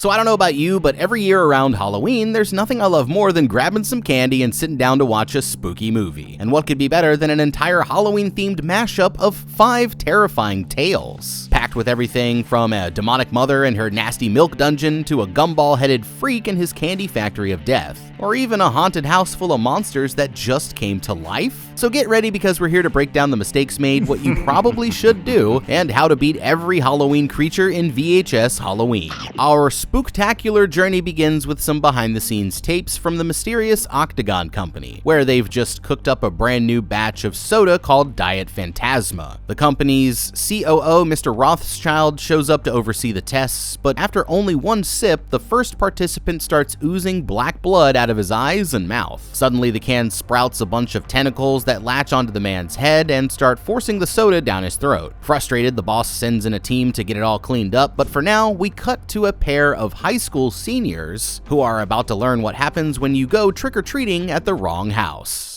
So I don't know about you, but every year around Halloween, there's nothing I love more than grabbing some candy and sitting down to watch a spooky movie. And what could be better than an entire Halloween-themed mashup of 5 terrifying tales? Packed with everything from a demonic mother and her nasty milk dungeon to a gumball-headed freak and his candy factory of death. Or even a haunted house full of monsters that just came to life? So get ready, because we're here to break down the mistakes made, what you probably should do, and how to beat every Halloween creature in VHS Halloween. Our spooktacular journey begins with some behind-the-scenes tapes from the mysterious Octagon Company, where they've just cooked up a brand new batch of soda called Diet Fantasma. The company's COO, Mr. Rothschild, shows up to oversee the tests, but after only one sip, the first participant starts oozing black blood out of his eyes and mouth. Suddenly, the can sprouts a bunch of tentacles that latch onto the man's head and start forcing the soda down his throat. Frustrated, the boss sends in a team to get it all cleaned up, but for now, we cut to a pair of high school seniors who are about to learn what happens when you go trick-or-treating at the wrong house.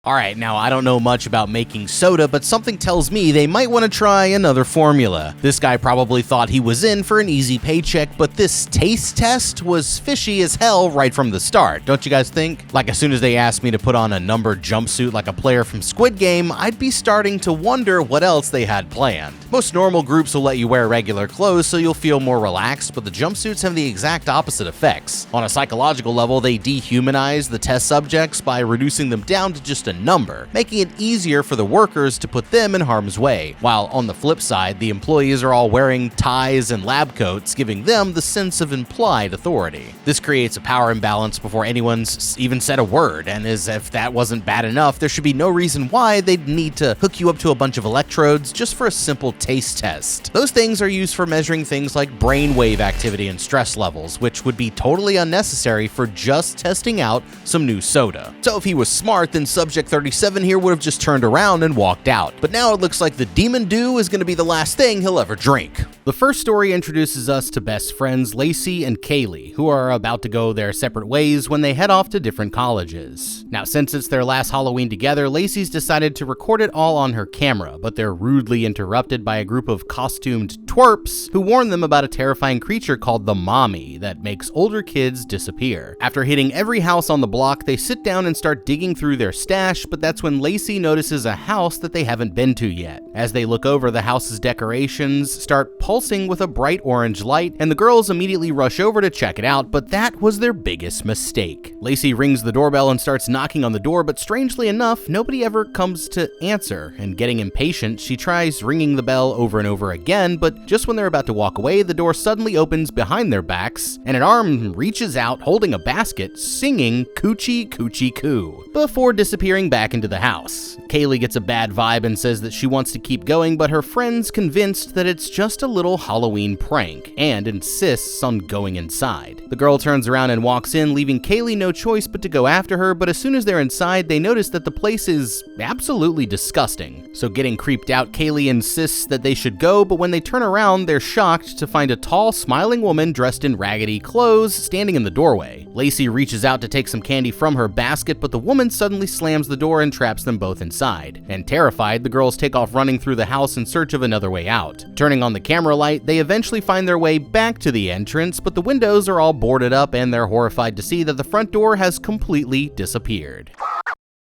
Alright, now I don't know much about making soda, but something tells me they might want to try another formula. This guy probably thought he was in for an easy paycheck, but this taste test was fishy as hell right from the start, don't you guys think? Like, as soon as they asked me to put on a numbered jumpsuit like a player from Squid Game, I'd be starting to wonder what else they had planned. Most normal groups will let you wear regular clothes so you'll feel more relaxed, but the jumpsuits have the exact opposite effects. On a psychological level, they dehumanize the test subjects by reducing them down to just a number, making it easier for the workers to put them in harm's way, while on the flip side, the employees are all wearing ties and lab coats, giving them the sense of implied authority. This creates a power imbalance before anyone's even said a word, and as if that wasn't bad enough, there should be no reason why they'd need to hook you up to a bunch of electrodes just for a simple taste test. Those things are used for measuring things like brainwave activity and stress levels, which would be totally unnecessary for just testing out some new soda. So if he was smart, then Subject 37 here would have just turned around and walked out. But now it looks like the Demon Dew is going to be the last thing he'll ever drink. The first story introduces us to best friends Lacey and Kaylee, who are about to go their separate ways when they head off to different colleges. Now, since it's their last Halloween together, Lacey's decided to record it all on her camera, but they're rudely interrupted by a group of costumed twerps who warn them about a terrifying creature called the Mommy that makes older kids disappear. After hitting every house on the block, they sit down and start digging through their stash, but that's when Lacey notices a house that they haven't been to yet. As they look over, the house's decorations start pulsing with a bright orange light, and the girls immediately rush over to check it out, but that was their biggest mistake. Lacey rings the doorbell and starts knocking on the door, but strangely enough, nobody ever comes to answer, and getting impatient, she tries ringing the bell over and over again, but just when they're about to walk away, the door suddenly opens behind their backs, and an arm reaches out holding a basket, singing Coochie Coochie Coo, before disappearing back into the house. Kaylee gets a bad vibe and says that she wants to keep going, but her friend's convinced that it's just a little Halloween prank, and insists on going inside. The girl turns around and walks in, leaving Kaylee no choice but to go after her, but as soon as they're inside, they notice that the place is absolutely disgusting. So getting creeped out, Kaylee insists that they should go, but when they turn around, they're shocked to find a tall, smiling woman dressed in raggedy clothes standing in the doorway. Lacey reaches out to take some candy from her basket, but the woman suddenly slams the door and traps them both inside. And terrified, the girls take off running through the house in search of another way out. Turning on the camera light, they eventually find their way back to the entrance, but the windows are all boarded up and they're horrified to see that the front door has completely disappeared.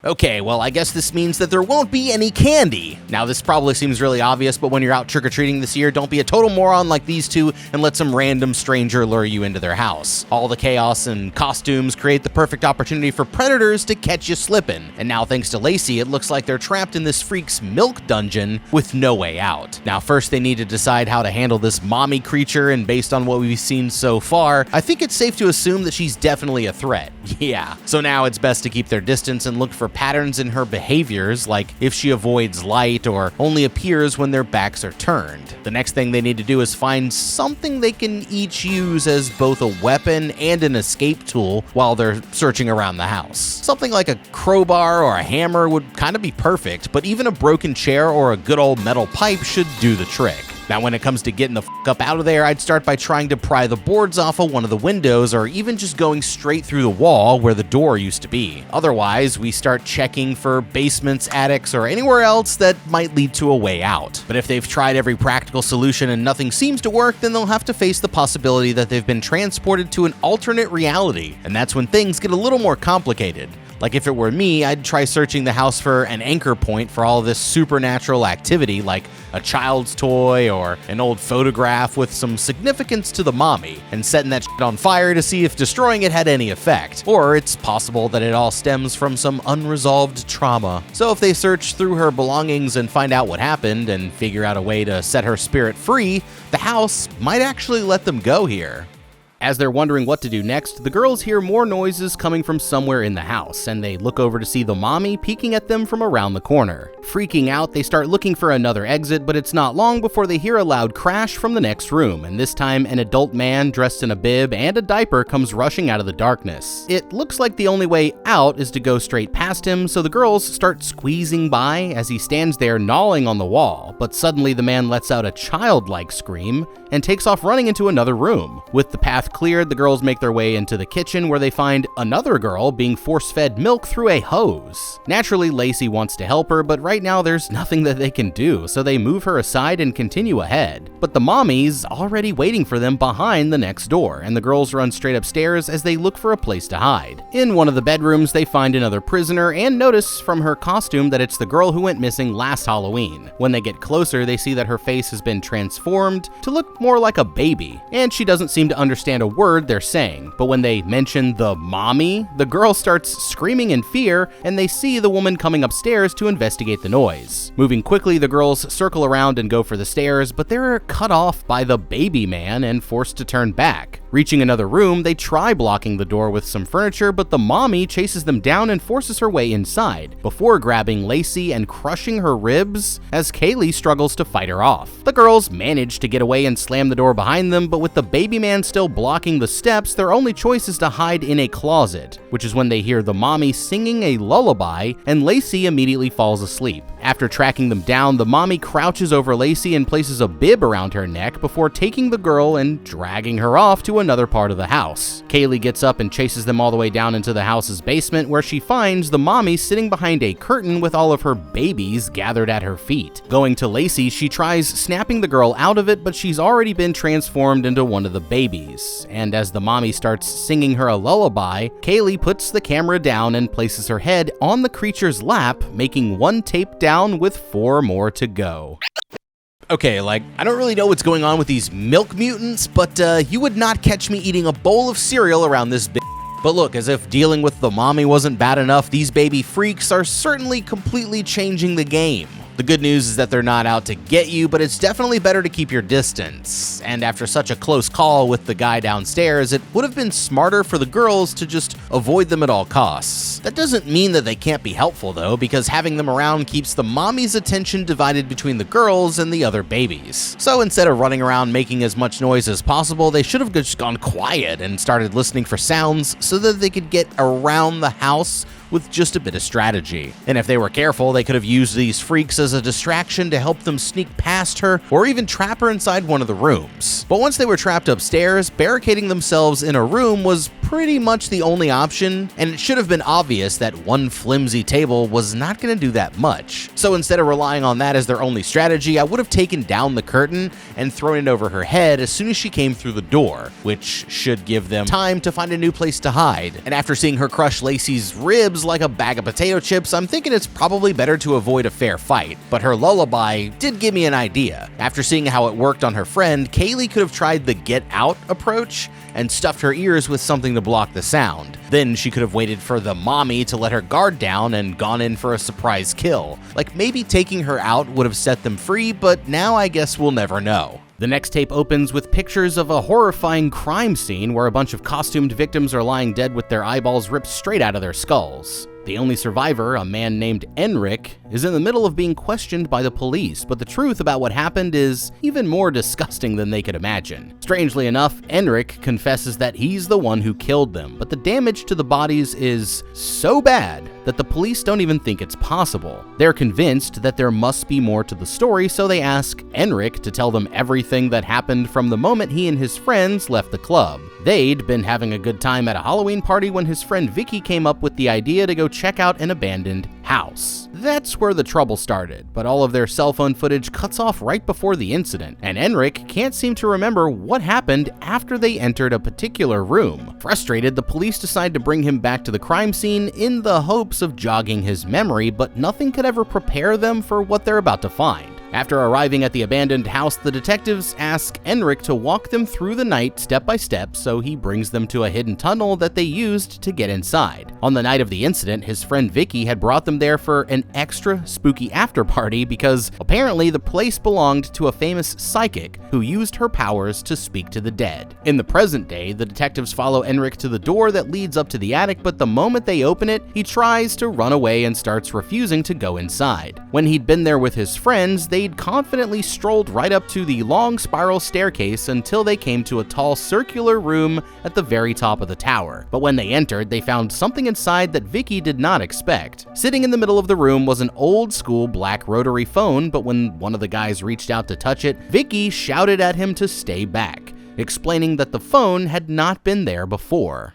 Okay, well, I guess this means that there won't be any candy. Now, this probably seems really obvious, but when you're out trick-or-treating this year, don't be a total moron like these two and let some random stranger lure you into their house. All the chaos and costumes create the perfect opportunity for predators to catch you slipping. And now, thanks to Lacey, it looks like they're trapped in this freak's milk dungeon with no way out. Now, first they need to decide how to handle this mommy creature, and based on what we've seen so far, I think it's safe to assume that she's definitely a threat. Yeah. So now it's best to keep their distance and look for patterns in her behaviors, like if she avoids light or only appears when their backs are turned. The next thing they need to do is find something they can each use as both a weapon and an escape tool while they're searching around the house. Something like a crowbar or a hammer would kind of be perfect, but even a broken chair or a good old metal pipe should do the trick. Now, when it comes to getting the f up out of there, I'd start by trying to pry the boards off of one of the windows, or even just going straight through the wall where the door used to be. Otherwise, we start checking for basements, attics, or anywhere else that might lead to a way out. But if they've tried every practical solution and nothing seems to work, then they'll have to face the possibility that they've been transported to an alternate reality, and that's when things get a little more complicated. Like if it were me, I'd try searching the house for an anchor point for all of this supernatural activity, like a child's toy or an old photograph with some significance to the mommy, and setting that shit on fire to see if destroying it had any effect. Or it's possible that it all stems from some unresolved trauma. So if they search through her belongings and find out what happened and figure out a way to set her spirit free, the house might actually let them go here. As they're wondering what to do next, the girls hear more noises coming from somewhere in the house, and they look over to see the mommy peeking at them from around the corner. Freaking out, they start looking for another exit, but it's not long before they hear a loud crash from the next room, and this time an adult man dressed in a bib and a diaper comes rushing out of the darkness. It looks like the only way out is to go straight past him, so the girls start squeezing by as he stands there gnawing on the wall, but suddenly the man lets out a childlike scream and takes off running into another room. With the path cleared, the girls make their way into the kitchen where they find another girl being force-fed milk through a hose. Naturally, Lacey wants to help her, but right now there's nothing that they can do, so they move her aside and continue ahead. But the mommy's already waiting for them behind the next door, and the girls run straight upstairs as they look for a place to hide. In one of the bedrooms, they find another prisoner and notice from her costume that it's the girl who went missing last Halloween. When they get closer, they see that her face has been transformed to look more like a baby, and she doesn't seem to understand a word they're saying. But when they mention the mommy, the girl starts screaming in fear, and they see the woman coming upstairs to investigate the noise. Moving quickly, the girls circle around and go for the stairs, but they're cut off by the baby man and forced to turn back. Reaching another room, they try blocking the door with some furniture, but the mommy chases them down and forces her way inside, before grabbing Lacey and crushing her ribs as Kaylee struggles to fight her off. The girls manage to get away and slam the door behind them, but with the baby man still blocking the steps, their only choice is to hide in a closet, which is when they hear the mommy singing a lullaby, and Lacey immediately falls asleep. After tracking them down, the mommy crouches over Lacey and places a bib around her neck before taking the girl and dragging her off to another part of the house. Kaylee gets up and chases them all the way down into the house's basement, where she finds the mommy sitting behind a curtain with all of her babies gathered at her feet. Going to Lacey, she tries snapping the girl out of it, but she's already been transformed into one of the babies. And as the mommy starts singing her a lullaby, Kaylee puts the camera down and places her head on the creature's lap, making one tape down with 4 more to go. Okay, I don't really know what's going on with these milk mutants, but you would not catch me eating a bowl of cereal around this bitch. But look, as if dealing with the mommy wasn't bad enough, these baby freaks are certainly completely changing the game. The good news is that they're not out to get you, but it's definitely better to keep your distance. And after such a close call with the guy downstairs, it would have been smarter for the girls to just avoid them at all costs. That doesn't mean that they can't be helpful though, because having them around keeps the mommy's attention divided between the girls and the other babies. So instead of running around making as much noise as possible, they should have just gone quiet and started listening for sounds so that they could get around the house with just a bit of strategy. And if they were careful, they could have used these freaks as a distraction to help them sneak past her or even trap her inside one of the rooms. But once they were trapped upstairs, barricading themselves in a room was pretty much the only option, and it should have been obvious that one flimsy table was not going to do that much. So instead of relying on that as their only strategy, I would have taken down the curtain and thrown it over her head as soon as she came through the door, which should give them time to find a new place to hide. And after seeing her crush Lacey's ribs like a bag of potato chips, I'm thinking it's probably better to avoid a fair fight. But her lullaby did give me an idea. After seeing how it worked on her friend, Kaylee could have tried the get out approach and stuffed her ears with something to block the sound. Then she could have waited for the mommy to let her guard down and gone in for a surprise kill. Like maybe taking her out would have set them free, but now I guess we'll never know. The next tape opens with pictures of a horrifying crime scene where a bunch of costumed victims are lying dead with their eyeballs ripped straight out of their skulls. The only survivor, a man named Enric, is in the middle of being questioned by the police, but the truth about what happened is even more disgusting than they could imagine. Strangely enough, Enric confesses that he's the one who killed them, but the damage to the bodies is so bad that the police don't even think it's possible. They're convinced that there must be more to the story, so they ask Enric to tell them everything that happened from the moment he and his friends left the club. They'd been having a good time at a Halloween party when his friend Vicky came up with the idea to go check out an abandoned house. That's where the trouble started, but all of their cell phone footage cuts off right before the incident, and Enric can't seem to remember what happened after they entered a particular room. Frustrated, the police decide to bring him back to the crime scene in the hopes of jogging his memory, but nothing could ever prepare them for what they're about to find. After arriving at the abandoned house, the detectives ask Enric to walk them through the night step by step, so he brings them to a hidden tunnel that they used to get inside. On the night of the incident, his friend Vicky had brought them there for an extra spooky after party because apparently the place belonged to a famous psychic who used her powers to speak to the dead. In the present day, the detectives follow Enric to the door that leads up to the attic, but the moment they open it, he tries to run away and starts refusing to go inside. When he'd been there with his friends, they'd confidently strolled right up to the long spiral staircase until they came to a tall circular room at the very top of the tower. But when they entered, they found something inside that Vicky did not expect. Sitting in the middle of the room was an old school black rotary phone, but when one of the guys reached out to touch it, Vicky shouted at him to stay back, explaining that the phone had not been there before.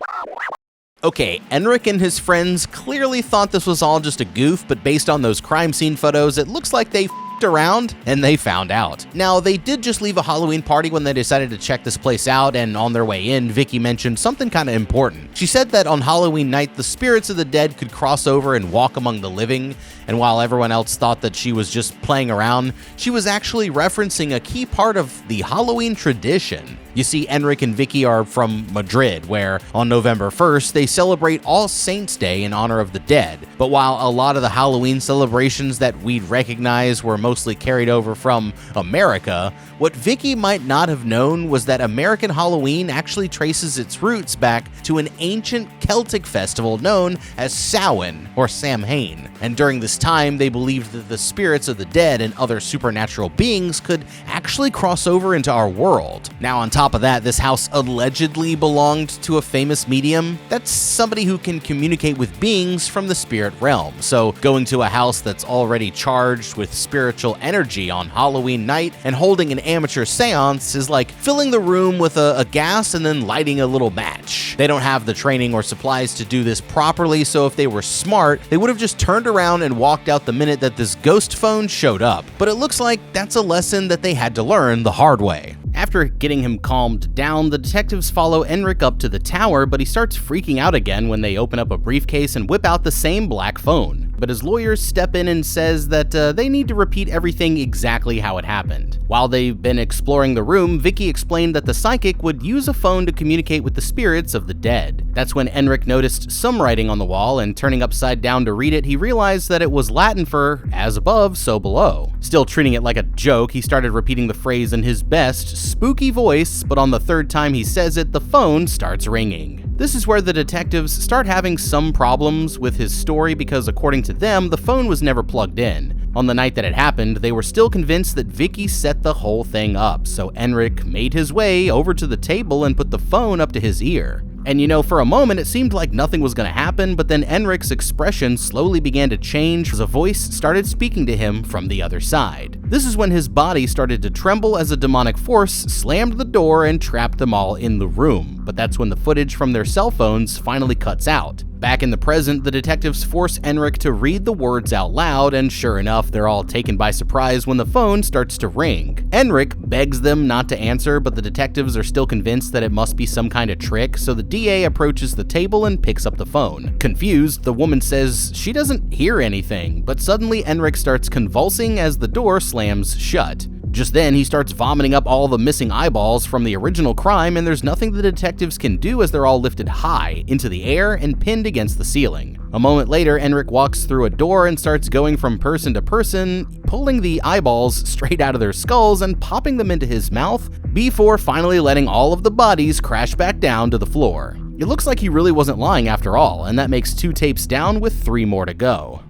Okay, Enric and his friends clearly thought this was all just a goof, but based on those crime scene photos, it looks like they f***ed around and they found out. Now, they did just leave a Halloween party when they decided to check this place out, and on their way in, Vicky mentioned something kind of important. She said that on Halloween night, the spirits of the dead could cross over and walk among the living, and while everyone else thought that she was just playing around, she was actually referencing a key part of the Halloween tradition. You see, Enric and Vicky are from Madrid, where on November 1st, they celebrate All Saints' Day in honor of the dead. But while a lot of the Halloween celebrations that we'd recognize were mostly carried over from America, what Vicky might not have known was that American Halloween actually traces its roots back to an ancient Celtic festival known as Samhain, or Samhain. And during this time, they believed that the spirits of the dead and other supernatural beings could actually cross over into our world. Now, on top of that, this house allegedly belonged to a famous medium. That's somebody who can communicate with beings from the spirit realm. So going to a house that's already charged with spiritual energy on Halloween night and holding an amateur seance is like filling the room with a gas and then lighting a little match. They don't have the training or supplies to do this properly, so if they were smart, they would have just turned around and walked out the minute that this ghost phone showed up. But it looks like that's a lesson that they had to learn the hard way. After getting him calmed down, the detectives follow Enric up to the tower, but he starts freaking out again when they open up a briefcase and whip out the same black phone. But his lawyers step in and says that they need to repeat everything exactly how it happened. While they've been exploring the room, Vicky explained that the psychic would use a phone to communicate with the spirits of the dead. That's when Enric noticed some writing on the wall, and turning upside down to read it, he realized that it was Latin for as above, so below. Still treating it like a joke, he started repeating the phrase in his best, spooky voice, but on the third time he says it, the phone starts ringing. This is where the detectives start having some problems with his story because, according to them, the phone was never plugged in. On the night that it happened, they were still convinced that Vicky set the whole thing up, so Enric made his way over to the table and put the phone up to his ear. And you know, for a moment it seemed like nothing was going to happen, but then Enric's expression slowly began to change as a voice started speaking to him from the other side. This is when his body started to tremble as a demonic force slammed the door and trapped them all in the room. But that's when the footage from their cell phones finally cuts out. Back in the present, the detectives force Enric to read the words out loud, and sure enough, they're all taken by surprise when the phone starts to ring. Enric begs them not to answer, but the detectives are still convinced that it must be some kind of trick, so the DA approaches the table and picks up the phone. Confused, the woman says she doesn't hear anything, but suddenly Enric starts convulsing as the door slams shut. Just then, he starts vomiting up all the missing eyeballs from the original crime, and there's nothing the detectives can do as they're all lifted high into the air and pinned against the ceiling. A moment later, Enric walks through a door and starts going from person to person, pulling the eyeballs straight out of their skulls and popping them into his mouth, before finally letting all of the bodies crash back down to the floor. It looks like he really wasn't lying after all, and that makes 2 tapes down with 3 more to go.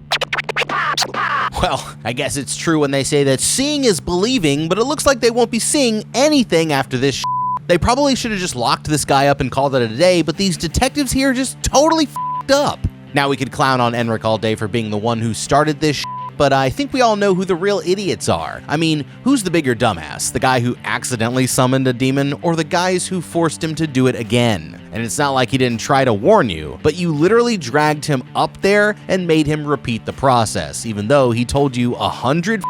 Well, I guess it's true when they say that seeing is believing, but it looks like they won't be seeing anything after this shit. They probably should have just locked this guy up and called it a day, but these detectives here just totally f***ed up. Now, we could clown on Enric all day for being the one who started this but I think we all know who the real idiots are. I mean, who's the bigger dumbass? The guy who accidentally summoned a demon, or the guys who forced him to do it again? And it's not like he didn't try to warn you, but you literally dragged him up there and made him repeat the process, even though he told you 100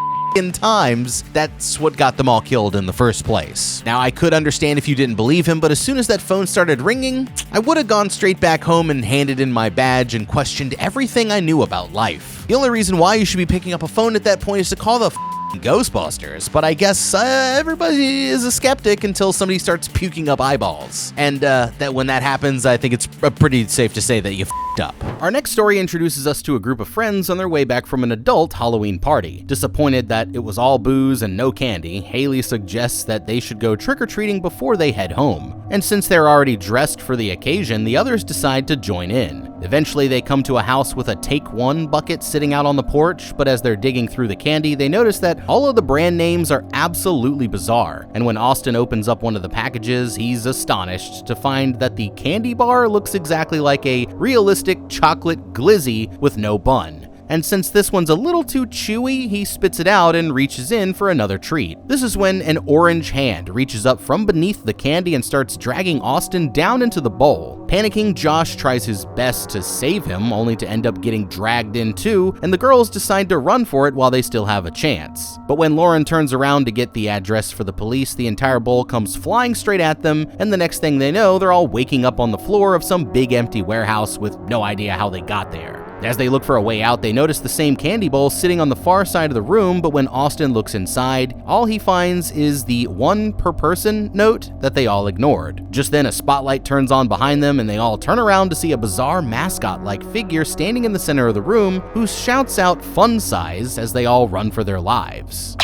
times that's what got them all killed in the first place. Now, I could understand if you didn't believe him, but as soon as that phone started ringing, I would have gone straight back home and handed in my badge and questioned everything I knew about life. The only reason why you should be picking up a phone at that point is to call the Ghostbusters, but I guess everybody is a skeptic until somebody starts puking up eyeballs. And that when that happens, I think it's pretty safe to say that you f***ed up. Our next story introduces us to a group of friends on their way back from an adult Halloween party. Disappointed that it was all booze and no candy, Haley suggests that they should go trick-or-treating before they head home. And since they're already dressed for the occasion, the others decide to join in. Eventually, they come to a house with a Take One bucket sitting out on the porch, but as they're digging through the candy, they notice that all of the brand names are absolutely bizarre. And when Austin opens up one of the packages, he's astonished to find that the candy bar looks exactly like a realistic chocolate glizzy with no bun. And since this one's a little too chewy, he spits it out and reaches in for another treat. This is when an orange hand reaches up from beneath the candy and starts dragging Austin down into the bowl. Panicking, Josh tries his best to save him, only to end up getting dragged in too, and the girls decide to run for it while they still have a chance. But when Lauren turns around to get the address for the police, the entire bowl comes flying straight at them, and the next thing they know, they're all waking up on the floor of some big empty warehouse with no idea how they got there. As they look for a way out, they notice the same candy bowl sitting on the far side of the room, but when Austin looks inside, all he finds is the one per person note that they all ignored. Just then, a spotlight turns on behind them, and they all turn around to see a bizarre mascot-like figure standing in the center of the room who shouts out "fun size" as they all run for their lives.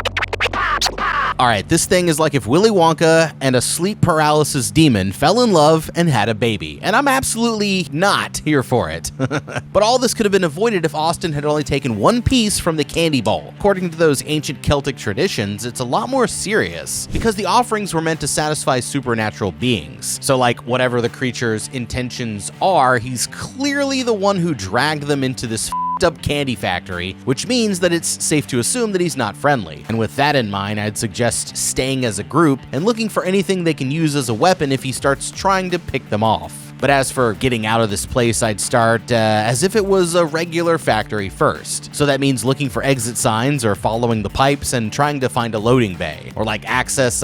Alright, this thing is like if Willy Wonka and a sleep paralysis demon fell in love and had a baby, and I'm absolutely not here for it. But all this could have been avoided if Austin had only taken one piece from the candy bowl. According to those ancient Celtic traditions, it's a lot more serious, because the offerings were meant to satisfy supernatural beings. So like, whatever the creature's intentions are, he's clearly the one who dragged them into this up candy factory, which means that it's safe to assume that he's not friendly. And with that in mind, I'd suggest staying as a group and looking for anything they can use as a weapon if he starts trying to pick them off. But as for getting out of this place, I'd start as if it was a regular factory first. So that means looking for exit signs or following the pipes and trying to find a loading bay, or like access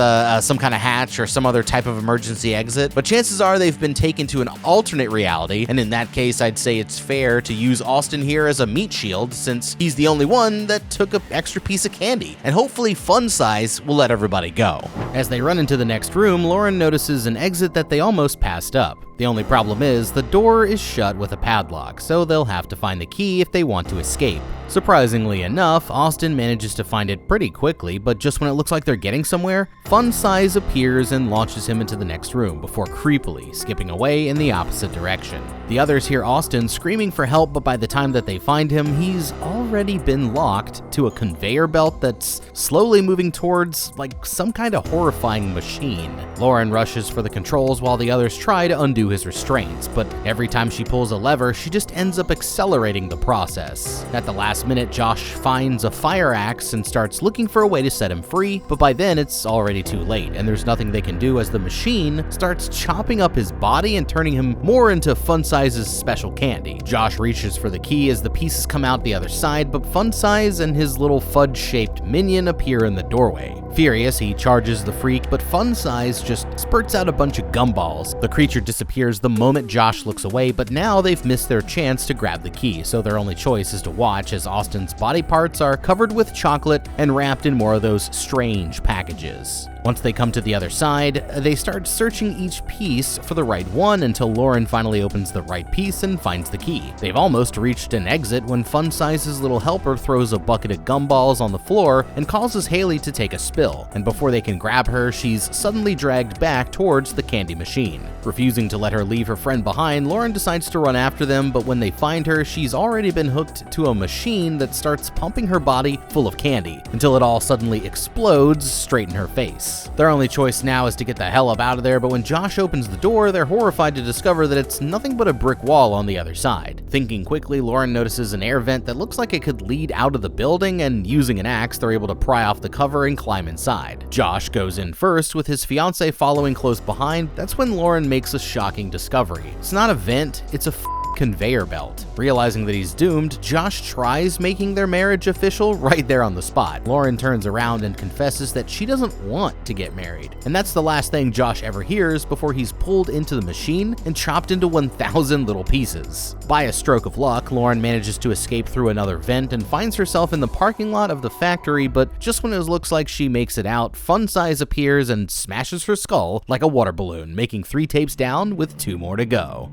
some kind of hatch or some other type of emergency exit. But chances are they've been taken to an alternate reality, and in that case, I'd say it's fair to use Austin here as a meat shield, since he's the only one that took an extra piece of candy, and hopefully Fun Size will let everybody go. As they run into the next room, Lauren notices an exit that they almost passed up. The only problem is the door is shut with a padlock, so they'll have to find the key if they want to escape. Surprisingly enough, Austin manages to find it pretty quickly, but just when it looks like they're getting somewhere, Fun Size appears and launches him into the next room before creepily skipping away in the opposite direction. The others hear Austin screaming for help, but by the time that they find him, he's already been locked to a conveyor belt that's slowly moving towards like some kind of horrifying machine. Lauren rushes for the controls while the others try to undo his restraints, but every time she pulls a lever, she just ends up accelerating the process. At the last minute, Josh finds a fire axe and starts looking for a way to set him free, but by then it's already too late, and there's nothing they can do as the machine starts chopping up his body and turning him more into Fun Size's special candy. Josh reaches for the key as the pieces come out the other side, but Fun Size and his little fudge-shaped minion appear in the doorway. Furious, he charges the freak, but Fun Size just spurts out a bunch of gumballs. The creature disappears the moment Josh looks away, but now they've missed their chance to grab the key, so their only choice is to watch as Austin's body parts are covered with chocolate and wrapped in more of those strange packages. Once they come to the other side, they start searching each piece for the right one until Lauren finally opens the right piece and finds the key. They've almost reached an exit when Fun Size's little helper throws a bucket of gumballs on the floor and causes Haley to take a spin. spill, and before they can grab her, she's suddenly dragged back towards the candy machine. Refusing to let her leave her friend behind, Lauren decides to run after them, but when they find her, she's already been hooked to a machine that starts pumping her body full of candy, until it all suddenly explodes straight in her face. Their only choice now is to get the hell up out of there, but when Josh opens the door, they're horrified to discover that it's nothing but a brick wall on the other side. Thinking quickly, Lauren notices an air vent that looks like it could lead out of the building, and using an axe, they're able to pry off the cover and climb inside. Josh goes in first, with his fiancée following close behind. That's when Lauren makes a shocking discovery. It's not a vent, it's a conveyor belt. Realizing that he's doomed, Josh tries making their marriage official right there on the spot. Lauren turns around and confesses that she doesn't want to get married. And that's the last thing Josh ever hears before he's pulled into the machine and chopped into 1,000 little pieces. By a stroke of luck, Lauren manages to escape through another vent and finds herself in the parking lot of the factory, but just when it looks like she makes it out, Fun Size appears and smashes her skull like a water balloon, making 3 tapes down with 2 more to go.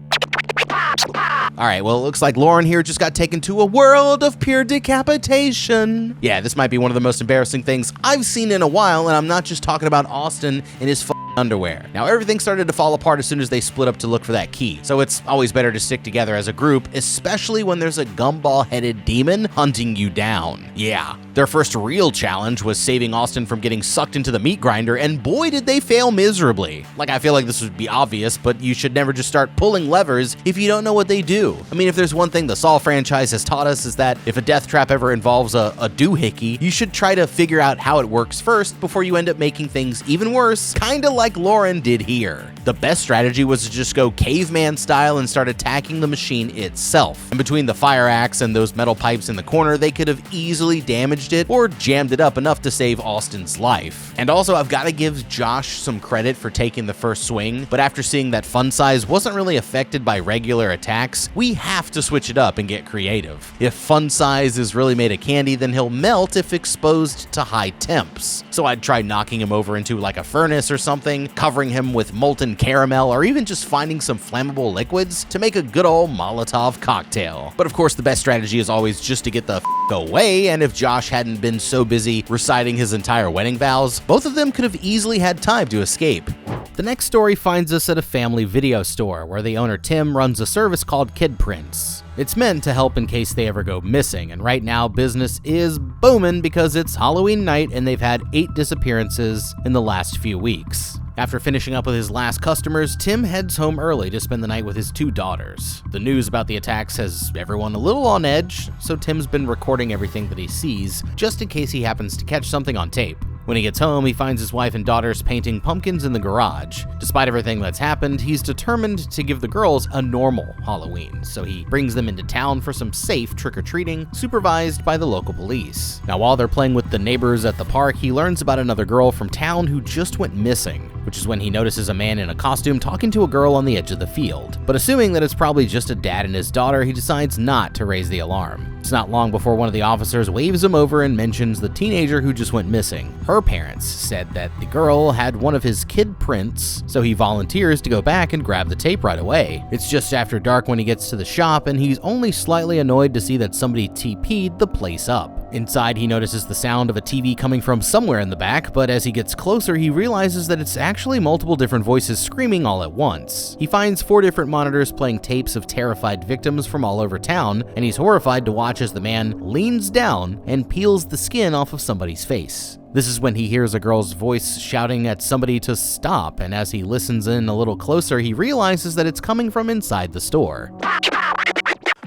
Alright, well, it looks like Lauren here just got taken to a world of pure decapitation. Yeah, this might be one of the most embarrassing things I've seen in a while, and I'm not just talking about Austin in his underwear. Now, everything started to fall apart as soon as they split up to look for that key, so it's always better to stick together as a group, especially when there's a gumball-headed demon hunting you down. Yeah, their first real challenge was saving Austin from getting sucked into the meat grinder, and boy did they fail miserably. Like, I feel like this would be obvious, but you should never just start pulling levers if you don't know what they do. I mean, if there's one thing the Saw franchise has taught us, is that if a death trap ever involves a doohickey, you should try to figure out how it works first before you end up making things even worse, kinda like Lauren did here. The best strategy was to just go caveman style and start attacking the machine itself. And between the fire axe and those metal pipes in the corner, they could have easily damaged it or jammed it up enough to save Austin's life. And also, I've got to give Josh some credit for taking the first swing, but after seeing that Fun Size wasn't really affected by regular attacks, we have to switch it up and get creative. If Fun Size is really made of candy, then he'll melt if exposed to high temps. So I'd try knocking him over into like a furnace or something, covering him with molten caramel, or even just finding some flammable liquids to make a good old Molotov cocktail. But of course, the best strategy is always just to get the away, and if Josh hadn't been so busy reciting his entire wedding vows, both of them could have easily had time to escape. The next story finds us at a family video store where the owner Tim runs a service called Kid Prints. It's meant to help in case they ever go missing, and right now business is booming because it's Halloween night and they've had 8 disappearances in the last few weeks. After finishing up with his last customers, Tim heads home early to spend the night with his 2 daughters. The news about the attacks has everyone a little on edge, so Tim's been recording everything that he sees, just in case he happens to catch something on tape. When he gets home, he finds his wife and daughters painting pumpkins in the garage. Despite everything that's happened, he's determined to give the girls a normal Halloween, so he brings them into town for some safe trick-or-treating, supervised by the local police. Now, while they're playing with the neighbors at the park, he learns about another girl from town who just went missing, which is when he notices a man in a costume talking to a girl on the edge of the field. But assuming that it's probably just a dad and his daughter, he decides not to raise the alarm. It's not long before one of the officers waves him over and mentions the teenager who just went missing. Her parents said that the girl had one of his kid prints, so he volunteers to go back and grab the tape right away. It's just after dark when he gets to the shop, and he's only slightly annoyed to see that somebody TP'd the place up. Inside, he notices the sound of a TV coming from somewhere in the back, but as he gets closer, he realizes that it's actually multiple different voices screaming all at once. He finds 4 different monitors playing tapes of terrified victims from all over town, and he's horrified to watch as the man leans down and peels the skin off of somebody's face. This is when he hears a girl's voice shouting at somebody to stop, and as he listens in a little closer, he realizes that it's coming from inside the store.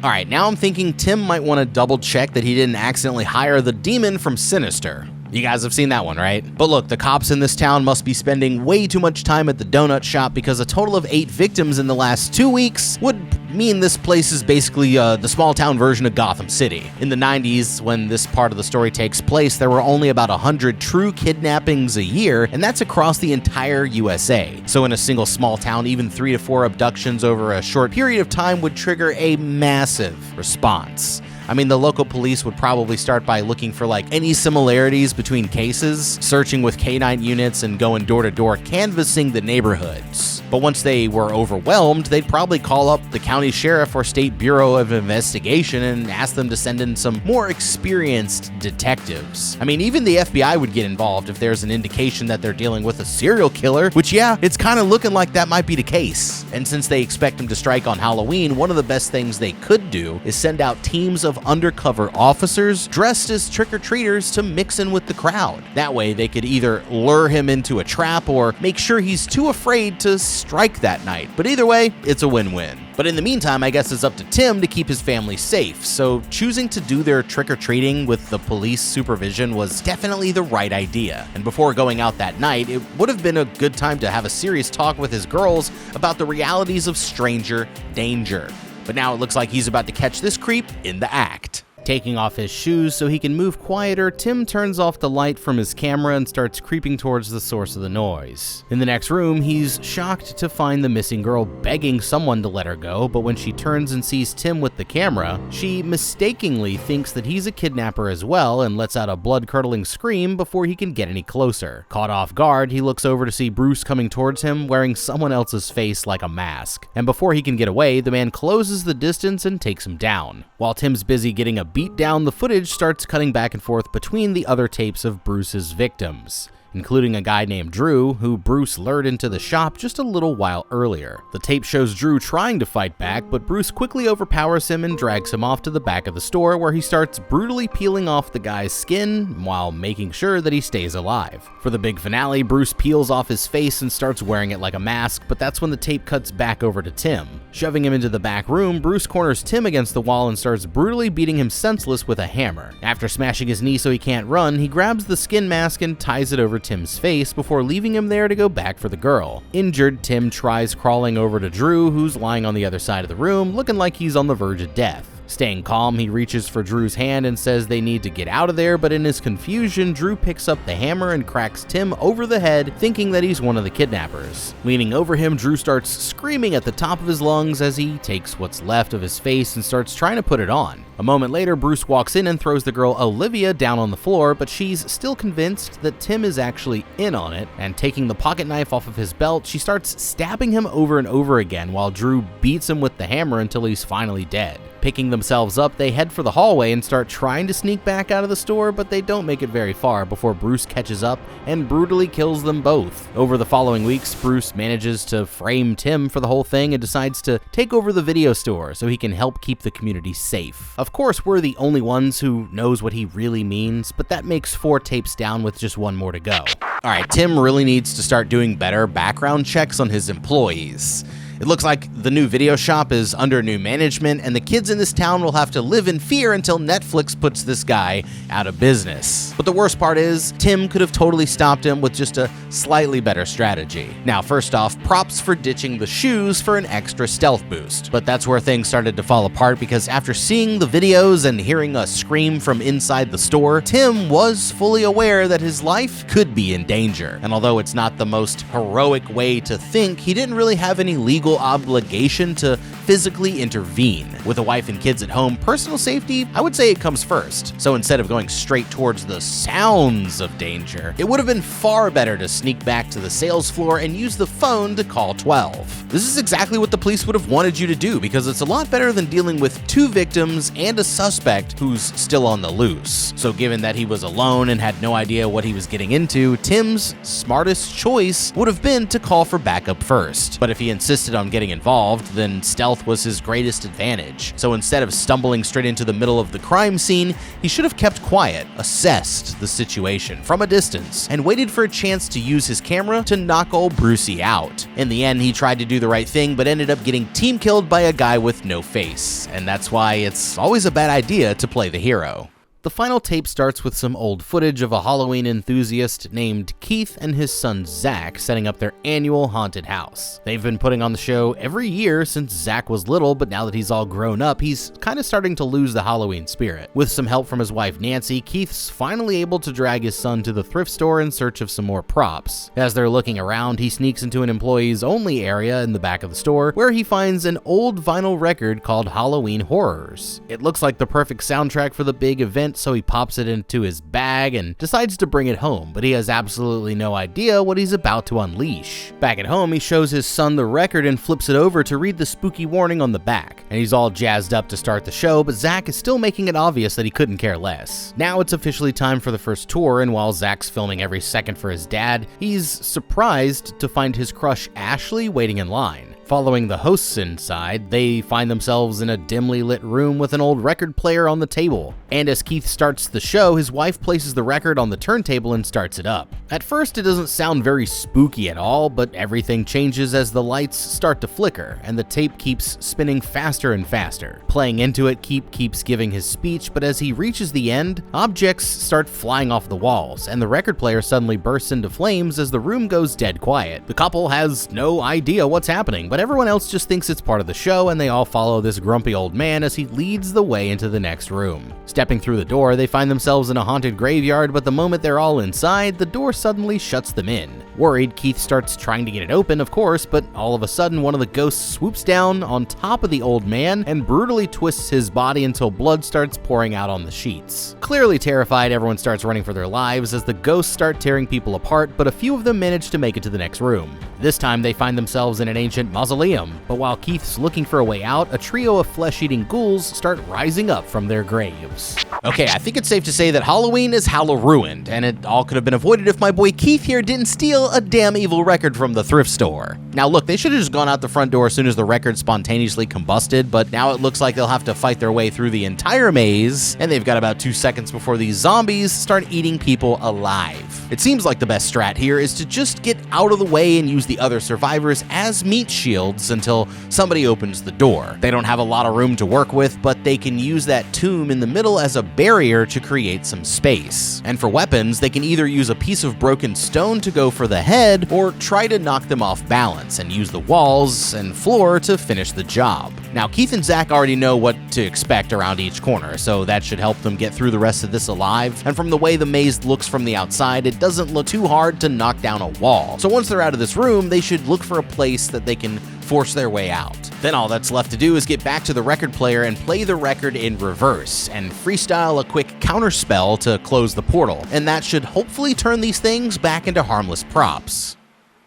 Alright, now I'm thinking Tim might want to double check that he didn't accidentally hire the demon from Sinister. You guys have seen that one, right? But look, the cops in this town must be spending way too much time at the donut shop because a total of 8 victims in the last 2 weeks would mean this place is basically the small town version of Gotham City. In the 90s, when this part of the story takes place, there were only about 100 true kidnappings a year, and that's across the entire USA. So in a single small town, even 3 to 4 abductions over a short period of time would trigger a massive response. I mean, the local police would probably start by looking for like any similarities between cases, searching with K-9 units and going door to door canvassing the neighborhoods. But once they were overwhelmed, they'd probably call up the county sheriff or state bureau of investigation and ask them to send in some more experienced detectives. I mean, even the FBI would get involved if there's an indication that they're dealing with a serial killer, which yeah, it's kind of looking like that might be the case. And since they expect him to strike on Halloween, one of the best things they could do is send out teams of undercover officers dressed as trick-or-treaters to mix in with the crowd. That way they could either lure him into a trap or make sure he's too afraid to strike that night. But either way, it's a win-win. But in the meantime, I guess it's up to Tim to keep his family safe, so choosing to do their trick-or-treating with the police supervision was definitely the right idea. And before going out that night, it would have been a good time to have a serious talk with his girls about the realities of stranger danger. But now it looks like he's about to catch this creep in the act. Taking off his shoes so he can move quieter, Tim turns off the light from his camera and starts creeping towards the source of the noise. In the next room, he's shocked to find the missing girl begging someone to let her go, but when she turns and sees Tim with the camera, she mistakenly thinks that he's a kidnapper as well and lets out a blood-curdling scream before he can get any closer. Caught off guard, he looks over to see Bruce coming towards him wearing someone else's face like a mask. And before he can get away, the man closes the distance and takes him down. While Tim's busy getting a beat down, the footage starts cutting back and forth between the other tapes of Bruce's victims, including a guy named Drew, who Bruce lured into the shop just a little while earlier. The tape shows Drew trying to fight back, but Bruce quickly overpowers him and drags him off to the back of the store, where he starts brutally peeling off the guy's skin while making sure that he stays alive. For the big finale, Bruce peels off his face and starts wearing it like a mask, but that's when the tape cuts back over to Tim. Shoving him into the back room, Bruce corners Tim against the wall and starts brutally beating him senseless with a hammer. After smashing his knee so he can't run, he grabs the skin mask and ties it over Tim's face before leaving him there to go back for the girl. Injured, Tim tries crawling over to Drew, who's lying on the other side of the room, looking like he's on the verge of death. Staying calm, he reaches for Drew's hand and says they need to get out of there, but in his confusion, Drew picks up the hammer and cracks Tim over the head, thinking that he's one of the kidnappers. Leaning over him, Drew starts screaming at the top of his lungs as he takes what's left of his face and starts trying to put it on. A moment later, Bruce walks in and throws the girl Olivia down on the floor, but she's still convinced that Tim is actually in on it, and taking the pocket knife off of his belt, she starts stabbing him over and over again while Drew beats him with the hammer until he's finally dead. Picking themselves up, they head for the hallway and start trying to sneak back out of the store, but they don't make it very far before Bruce catches up and brutally kills them both. Over the following weeks, Bruce manages to frame Tim for the whole thing and decides to take over the video store so he can help keep the community safe. Of course, we're the only ones who knows what he really means, but that makes 4 tapes down with just 1 more to go. Alright, Tim really needs to start doing better background checks on his employees. It looks like the new video shop is under new management, and the kids in this town will have to live in fear until Netflix puts this guy out of business. But the worst part is, Tim could have totally stopped him with just a slightly better strategy. Now, first off, props for ditching the shoes for an extra stealth boost. But that's where things started to fall apart, because after seeing the videos and hearing a scream from inside the store, Tim was fully aware that his life could be in danger. And although it's not the most heroic way to think, he didn't really have any legal obligation to physically intervene. With a wife and kids at home, personal safety, I would say it comes first. So instead of going straight towards the sounds of danger, it would have been far better to sneak back to the sales floor and use the phone to call 12. This is exactly what the police would have wanted you to do, because it's a lot better than dealing with 2 victims and a suspect who's still on the loose. So given that he was alone and had no idea what he was getting into, Tim's smartest choice would have been to call for backup first. But if he insisted on getting involved, then stealth was his greatest advantage. So instead of stumbling straight into the middle of the crime scene, he should have kept quiet, assessed the situation from a distance, and waited for a chance to use his camera to knock old Brucey out. In the end, he tried to do the right thing, but ended up getting team killed by a guy with no face. And that's why it's always a bad idea to play the hero. The final tape starts with some old footage of a Halloween enthusiast named Keith and his son Zach setting up their annual haunted house. They've been putting on the show every year since Zach was little, but now that he's all grown up, he's kind of starting to lose the Halloween spirit. With some help from his wife Nancy, Keith's finally able to drag his son to the thrift store in search of some more props. As they're looking around, he sneaks into an employees only area in the back of the store where he finds an old vinyl record called Halloween Horrors. It looks like the perfect soundtrack for the big event, so he pops it into his bag and decides to bring it home, but he has absolutely no idea what he's about to unleash. Back at home, he shows his son the record and flips it over to read the spooky warning on the back, and he's all jazzed up to start the show, but Zach is still making it obvious that he couldn't care less. Now it's officially time for the first tour, and while Zach's filming every second for his dad, he's surprised to find his crush Ashley waiting in line. Following the hosts inside, they find themselves in a dimly lit room with an old record player on the table. And as Keith starts the show, his wife places the record on the turntable and starts it up. At first, it doesn't sound very spooky at all, but everything changes as the lights start to flicker, and the tape keeps spinning faster and faster. Playing into it, Keith keeps giving his speech, but as he reaches the end, objects start flying off the walls, and the record player suddenly bursts into flames as the room goes dead quiet. The couple has no idea what's happening, but everyone else just thinks it's part of the show, and they all follow this grumpy old man as he leads the way into the next room. Stepping through the door, they find themselves in a haunted graveyard, but the moment they're all inside, the door suddenly shuts them in. Worried, Keith starts trying to get it open, of course, but all of a sudden one of the ghosts swoops down on top of the old man and brutally twists his body until blood starts pouring out on the sheets. Clearly terrified, everyone starts running for their lives as the ghosts start tearing people apart, but a few of them manage to make it to the next room. This time they find themselves in an ancient mausoleum, but while Keith's looking for a way out, a trio of flesh-eating ghouls start rising up from their graves. Okay, I think it's safe to say that Halloween is Hallow-ruined, and it all could have been avoided if my boy Keith here didn't steal a damn evil record from the thrift store. Now look, they should have just gone out the front door as soon as the record spontaneously combusted, but now it looks like they'll have to fight their way through the entire maze, and they've got about 2 seconds before these zombies start eating people alive. It seems like the best strat here is to just get out of the way and use the other survivors as meat shields until somebody opens the door. They don't have a lot of room to work with, but they can use that tomb in the middle as a barrier to create some space. And for weapons, they can either use a piece of broken stone to go for the head, or try to knock them off balance and use the walls and floor to finish the job. Now, Keith and Zach already know what to expect around each corner, so that should help them get through the rest of this alive. And from the way the maze looks from the outside, it doesn't look too hard to knock down a wall. So once they're out of this room, they should look for a place that they can force their way out. Then all that's left to do is get back to the record player and play the record in reverse and freestyle a quick counterspell to close the portal, and that should hopefully turn these things back into harmless props.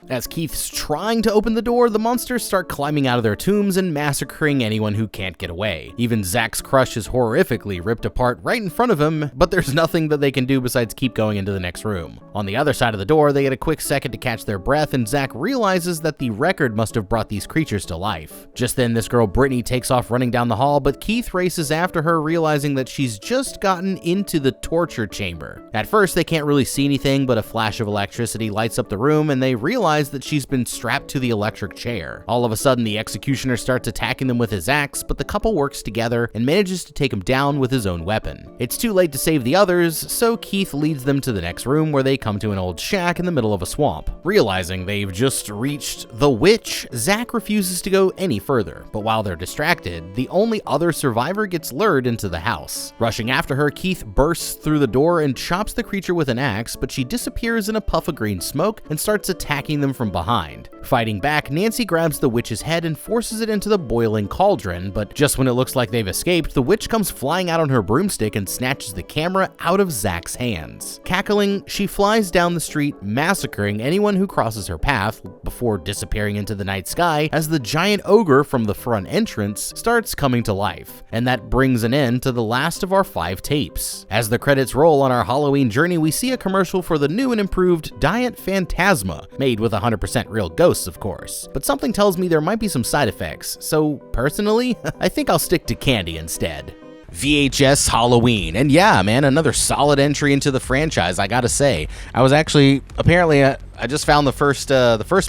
As Keith's trying to open the door, the monsters start climbing out of their tombs and massacring anyone who can't get away. Even Zach's crush is horrifically ripped apart right in front of him, but there's nothing that they can do besides keep going into the next room. On the other side of the door, they get a quick second to catch their breath, and Zach realizes that the record must have brought these creatures to life. Just then, this girl Brittany takes off running down the hall, but Keith races after her, realizing that she's just gotten into the torture chamber. At first, they can't really see anything, but a flash of electricity lights up the room, and they realize that she's been strapped to the electric chair. All of a sudden, the executioner starts attacking them with his axe, but the couple works together and manages to take him down with his own weapon. It's too late to save the others, so Keith leads them to the next room where they come to an old shack in the middle of a swamp. Realizing they've just reached the witch, Zach refuses to go any further, but while they're distracted, the only other survivor gets lured into the house. Rushing after her, Keith bursts through the door and chops the creature with an axe, but she disappears in a puff of green smoke and starts attacking them from behind. Fighting back, Nancy grabs the witch's head and forces it into the boiling cauldron, but just when it looks like they've escaped, the witch comes flying out on her broomstick and snatches the camera out of Zach's hands. Cackling, she flies down the street, massacring anyone who crosses her path before disappearing into the night sky as the giant ogre from the front entrance starts coming to life. And that brings an end to the last of our 5 tapes. As the credits roll on our Halloween journey, we see a commercial for the new and improved Diet Fantasma, made with 100% real ghosts, of course. But something tells me there might be some side effects, so personally, I think I'll stick to candy instead. VHS Halloween. And yeah, man, another solid entry into the franchise, I gotta say. I was actually, apparently, I just found the first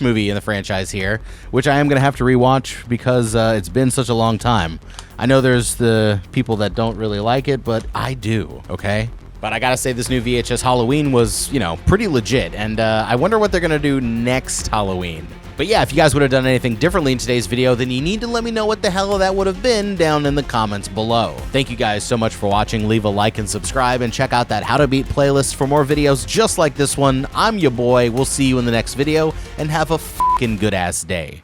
movie in the franchise here, which I am gonna have to rewatch because it's been such a long time. I know there's the people that don't really like it, but I do, okay? But I gotta say, this new VHS Halloween was, you know, pretty legit, and I wonder what they're gonna do next Halloween. But yeah, if you guys would have done anything differently in today's video, then you need to let me know what the hell that would have been down in the comments below. Thank you guys so much for watching. Leave a like and subscribe, and check out that How to Beat playlist for more videos just like this one. I'm your boy. We'll see you in the next video, and have a fucking good-ass day.